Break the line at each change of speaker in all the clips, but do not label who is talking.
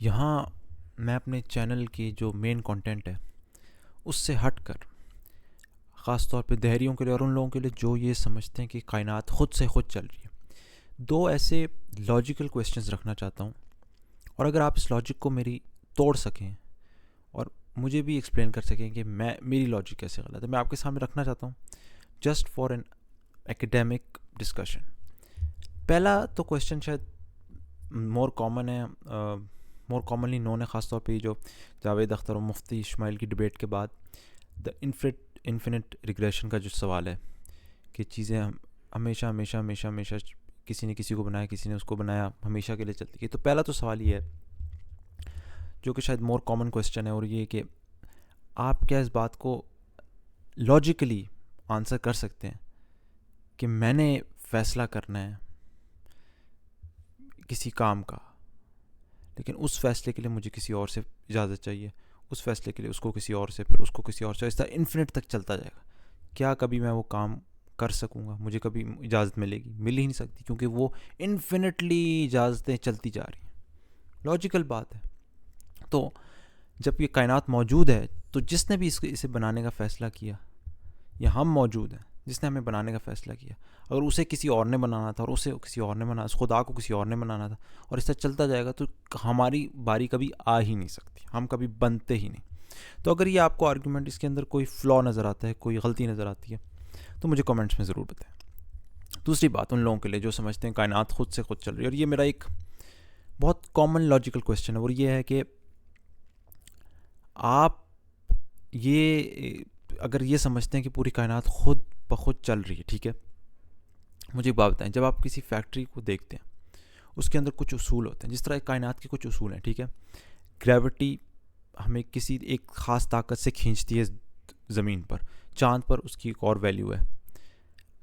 یہاں میں اپنے چینل کی جو مین کنٹینٹ ہے اس سے ہٹ کر خاص طور پہ دہریوں کے لیے اور ان لوگوں کے لیے جو یہ سمجھتے ہیں کہ کائنات خود سے خود چل رہی ہے، دو ایسے لاجیکل کویسچنز رکھنا چاہتا ہوں، اور اگر آپ اس لاجک کو میری توڑ سکیں اور مجھے بھی ایکسپلین کر سکیں کہ میری لاجک کیسے غلط ہے، میں آپ کے سامنے رکھنا چاہتا ہوں just for an academic discussion. پہلا تو کویسچن شاید مور کامن ہے، مور کامنلی نون ہے، خاص طور پہ یہ جو جاوید اختر و مفتی اسماعیل کی ڈبیٹ کے بعد دا انفینٹ ریگریشن کا جو سوال ہے کہ چیزیں ہمیشہ ہمیشہ ہمیشہ ہمیشہ کسی نے کسی کو بنایا، کسی نے اس کو بنایا، ہمیشہ کے لیے چلتی ہے. تو پہلا تو سوال یہ ہے جو کہ شاید مور کامن کویسچن ہے، اور یہ کہ آپ کیا اس بات کو لاجیکلی آنسر کر سکتے ہیں کہ میں نے فیصلہ کرنا ہے کسی کام کا، لیکن اس فیصلے کے لیے مجھے کسی اور سے اجازت چاہیے، اس فیصلے کے لیے اس کو کسی اور سے، پھر اس کو کسی اور سے، اس طرح انفینٹ تک چلتا جائے گا. کیا کبھی میں وہ کام کر سکوں گا؟ مجھے کبھی اجازت ملے گی؟ مل ہی نہیں سکتی، کیونکہ وہ انفینٹلی اجازتیں چلتی جا رہی ہیں. لاجیکل بات ہے. تو جب یہ کائنات موجود ہے تو جس نے بھی اسے بنانے کا فیصلہ کیا، یا ہم موجود ہیں جس نے ہمیں بنانے کا فیصلہ کیا، اگر اسے کسی اور نے بنانا تھا اور اسے کسی اور نے بنانا، اس خدا کو کسی اور نے بنانا تھا، اور اس طرح چلتا جائے گا، تو ہماری باری کبھی آ ہی نہیں سکتی، ہم کبھی بنتے ہی نہیں. تو اگر یہ آپ کو آرگیومنٹ اس کے اندر کوئی فلا نظر آتا ہے، کوئی غلطی نظر آتی ہے، تو مجھے کمنٹس میں ضرور بتائیں. دوسری بات ان لوگوں کے لیے جو سمجھتے ہیں کائنات خود سے خود چل رہی ہے، اور یہ میرا ایک بہت کامن لاجیکل کویسچن ہے، اور یہ ہے کہ آپ یہ اگر یہ سمجھتے ہیں کہ پوری کائنات خود بخود چل رہی ہے، ٹھیک ہے، مجھے ایک بات بتائیں. جب آپ کسی فیکٹری کو دیکھتے ہیں، اس کے اندر کچھ اصول ہوتے ہیں، جس طرح کائنات کے کچھ اصول ہیں، ٹھیک ہے. گریوٹی ہمیں کسی ایک خاص طاقت سے کھینچتی ہے زمین پر، چاند پر اس کی ایک اور ویلیو ہے،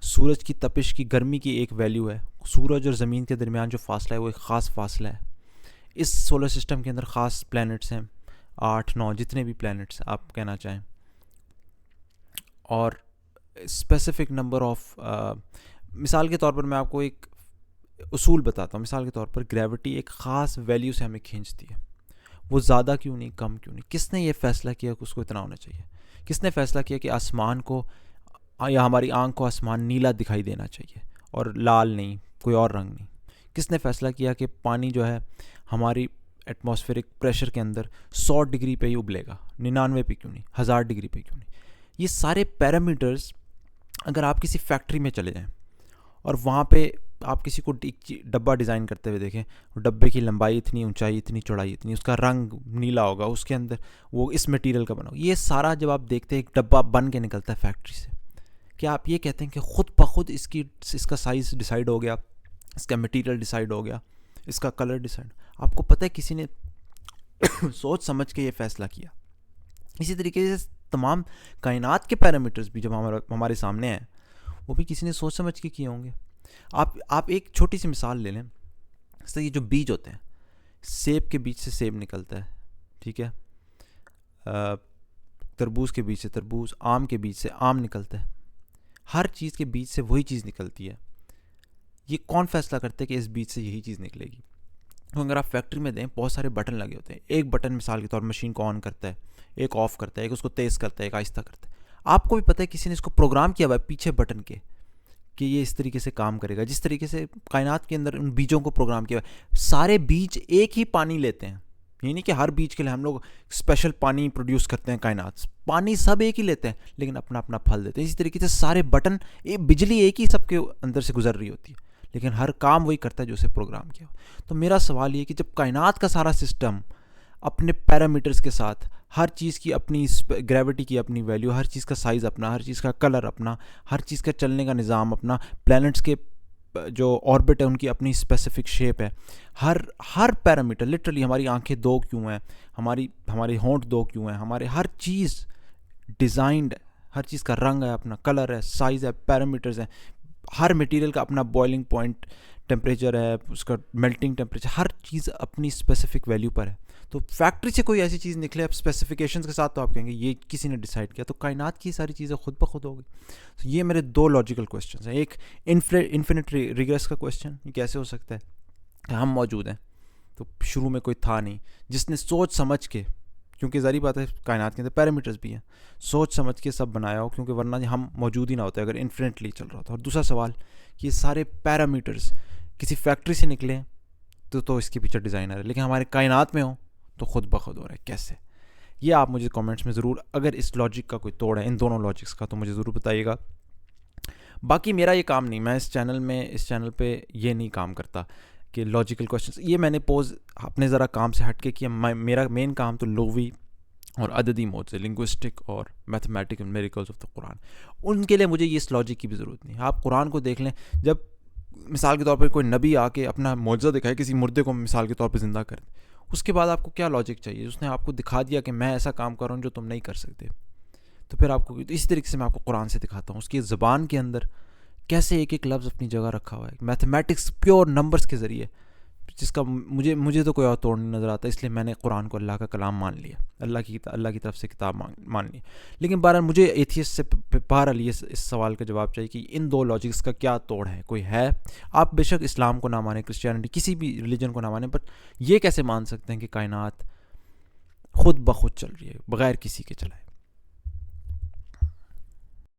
سورج کی تپش کی گرمی کی ایک ویلیو ہے، سورج اور زمین کے درمیان جو فاصلہ ہے وہ ایک خاص فاصلہ ہے. اس سولر سسٹم کے اندر خاص پلینٹس ہیں، 8 9 جتنے بھی پلینٹس آپ کہنا چاہیں، اور اسپیسیفک نمبر آف، مثال کے طور پر میں آپ کو ایک اصول بتاتا ہوں. مثال کے طور پر گریوٹی ایک خاص ویلیو سے ہمیں کھینچتی ہے، وہ زیادہ کیوں نہیں، کم کیوں نہیں. کس نے یہ فیصلہ کیا کہ اس کو اتنا ہونا چاہیے؟ کس نے فیصلہ کیا کہ آسمان کو یا ہماری آنکھ کو آسمان نیلا دکھائی دینا چاہیے اور لال نہیں، کوئی اور رنگ نہیں؟ کس نے فیصلہ کیا کہ پانی جو ہے ہماری ایٹماسفیرک پریشر کے اندر 100 ڈگری پہ ہی ابلے گا، 99 پہ کیوں نہیں، 1000 ڈگری پہ کیوں نہیں؟ یہ سارے پیرامیٹرز اگر آپ کسی فیکٹری میں چلے جائیں اور وہاں پہ آپ کسی کو ڈبہ ڈیزائن کرتے ہوئے دیکھیں، ڈبے کی لمبائی اتنی، اونچائی اتنی، چوڑائی اتنی، اس کا رنگ نیلا ہوگا، اس کے اندر وہ اس میٹیریل کا بنا ہوگا، یہ سارا جب آپ دیکھتے ہیں ایک ڈبہ بن کے نکلتا ہے فیکٹری سے، کیا آپ یہ کہتے ہیں کہ خود بخود اس کا سائز ڈیسائیڈ ہو گیا، اس کا میٹیریل ڈیسائیڈ ہو گیا، اس کا کلر ڈیسائیڈ؟ آپ کو پتہ ہے کسی نے سوچ سمجھ کے یہ فیصلہ کیا. اسی طریقے سے تمام کائنات کے پیرامیٹرز بھی جب ہمارے سامنے ہیں، وہ بھی کسی نے سوچ سمجھ کے کیے ہوں گے. آپ ایک چھوٹی سی مثال لے لیں، اس طرح یہ جو بیج ہوتے ہیں، سیب کے بیج سے سیب نکلتا ہے، ٹھیک ہے، تربوز کے بیج سے تربوز، آم کے بیج سے آم نکلتا ہے. ہر چیز کے بیج سے وہی چیز نکلتی ہے. یہ کون فیصلہ کرتا ہے کہ اس بیج سے یہی چیز نکلے گی؟ اگر آپ فیکٹری میں دیں، بہت سارے بٹن لگے ہوتے ہیں، ایک بٹن مثال کے طور پر مشین کو آن کرتا ہے، ایک آف کرتا ہے، ایک اس کو تیز کرتا ہے، ایک آہستہ کرتا ہے. آپ کو بھی پتہ ہے کسی نے اس کو پروگرام کیا ہوا ہے پیچھے بٹن کے کہ یہ اس طریقے سے کام کرے گا، جس طریقے سے کائنات کے اندر ان بیجوں کو پروگرام کیا ہوا ہے. سارے بیج ایک ہی پانی لیتے ہیں، یہ نہیں کہ ہر بیج کے لیے ہم لوگ اسپیشل پانی پروڈیوس کرتے ہیں، کائنات پانی سب ایک ہی لیتے ہیں، لیکن اپنا اپنا پھل دیتے ہیں. اسی طریقے سے سارے بٹن، بجلی ایک ہی سب کے اندر سے گزر رہی ہوتی ہے، لیکن ہر کام وہی کرتا ہے جو اسے پروگرام کیا. تو میرا سوال یہ کہ جب کائنات کا سارا سسٹم اپنے پیرامیٹرز کے ساتھ، ہر چیز کی اپنی گریوٹی کی اپنی ویلیو، ہر چیز کا سائز اپنا، ہر چیز کا کلر اپنا، ہر چیز کا چلنے کا نظام اپنا، پلینٹس کے جو آربٹ ہے ان کی اپنی اسپیسیفک شیپ ہے، ہر پیرامیٹر، لٹرلی ہماری آنکھیں 2 کیوں ہیں، ہماری ہونٹ 2 کیوں ہیں، ہمارے ہر چیز ڈیزائنڈ ہے، ہر چیز کا رنگ ہے اپنا، کلر ہے، سائز ہے، پیرامیٹرز ہیں، ہر میٹیریل کا اپنا بوائلنگ پوائنٹ ٹیمپریچر ہے، اس کا میلٹنگ ٹیمپریچر، ہر چیز اپنی اسپیسیفک ویلیو پر ہے. تو فیکٹری سے کوئی ایسی چیز نکلے اب اسپیسیفکیشنز کے ساتھ، تو آپ کہیں گے یہ کسی نے ڈیسائیڈ کیا. تو کائنات کی ساری چیزیں خود بخود ہو گئی. تو یہ میرے 2 لاجیکل کویسچنز ہیں. ایک انفینٹ ریگریس کا کویسچن، یہ کیسے ہو سکتا ہے کہ ہم موجود ہیں تو شروع میں کوئی تھا نہیں جس نے سوچ سمجھ کے، کیونکہ ظاہری بات ہے کائنات کے اندر پیرامیٹرز بھی ہیں، سوچ سمجھ کے سب بنایا ہو، کیونکہ ورنہ ہم موجود ہی نہ ہوتے اگر انفینٹلی چل رہا ہوتا. اور دوسرا سوال کہ یہ سارے پیرامیٹرز کسی فیکٹری سے نکلے تو اس کے پیچھے ڈیزائنر ہے، لیکن ہمارے کائنات میں ہوں تو خود بخود ہو رہا ہے. کیسے؟ یہ آپ مجھے کامنٹس میں ضرور، اگر اس لاجک کا کوئی توڑ ہے ان دونوں لاجکس کا، تو مجھے ضرور بتائیے گا. باقی میرا یہ کام نہیں، میں اس چینل پہ یہ نہیں کام کرتا کہ لاجیکل کوشچنس، یہ میں نے پوز اپنے ذرا کام سے ہٹ کے کیا. میرا مین کام تو لغوی اور عددی موڈ سے، لنگوسٹک اور میتھمیٹیکل میریکلز آف دا قرآن، ان کے لیے مجھے یہ اس لاجک کی بھی ضرورت نہیں. آپ قرآن کو دیکھ لیں، جب مثال کے طور پر کوئی نبی آ کے اپنا معجزہ دکھائے، کسی مردے کو مثال کے طور پر زندہ کر دے، اس کے بعد آپ کو کیا لاجک چاہیے؟ اس نے آپ کو دکھا دیا کہ میں ایسا کام کر رہا ہوں جو تم نہیں کر سکتے. تو پھر آپ کو اسی طریقے سے میں آپ کو قرآن سے دکھاتا ہوں اس کی زبان کے اندر کیسے ایک ایک لفظ اپنی جگہ رکھا ہوا ہے، میتھمیٹکس پیور نمبرز کے ذریعے، جس کا مجھے تو کوئی اور توڑ نہیں نظر آتا. اس لیے میں نے قرآن کو اللہ کا کلام مان لیا، اللہ کی طرف سے کتاب مان لی. لیکن بہرحال مجھے ایتھیسٹ سے بہرحال اس سوال کا جواب چاہیے کہ ان دو لاجکس کا کیا توڑ ہے، کوئی ہے؟ آپ بے شک اسلام کو نہ مانیں، کرسچینٹی، کسی بھی ریلیجن کو نہ مانیں، بٹ یہ کیسے مان سکتے ہیں کہ کائنات خود بخود چل رہی ہے بغیر کسی کے چلائے؟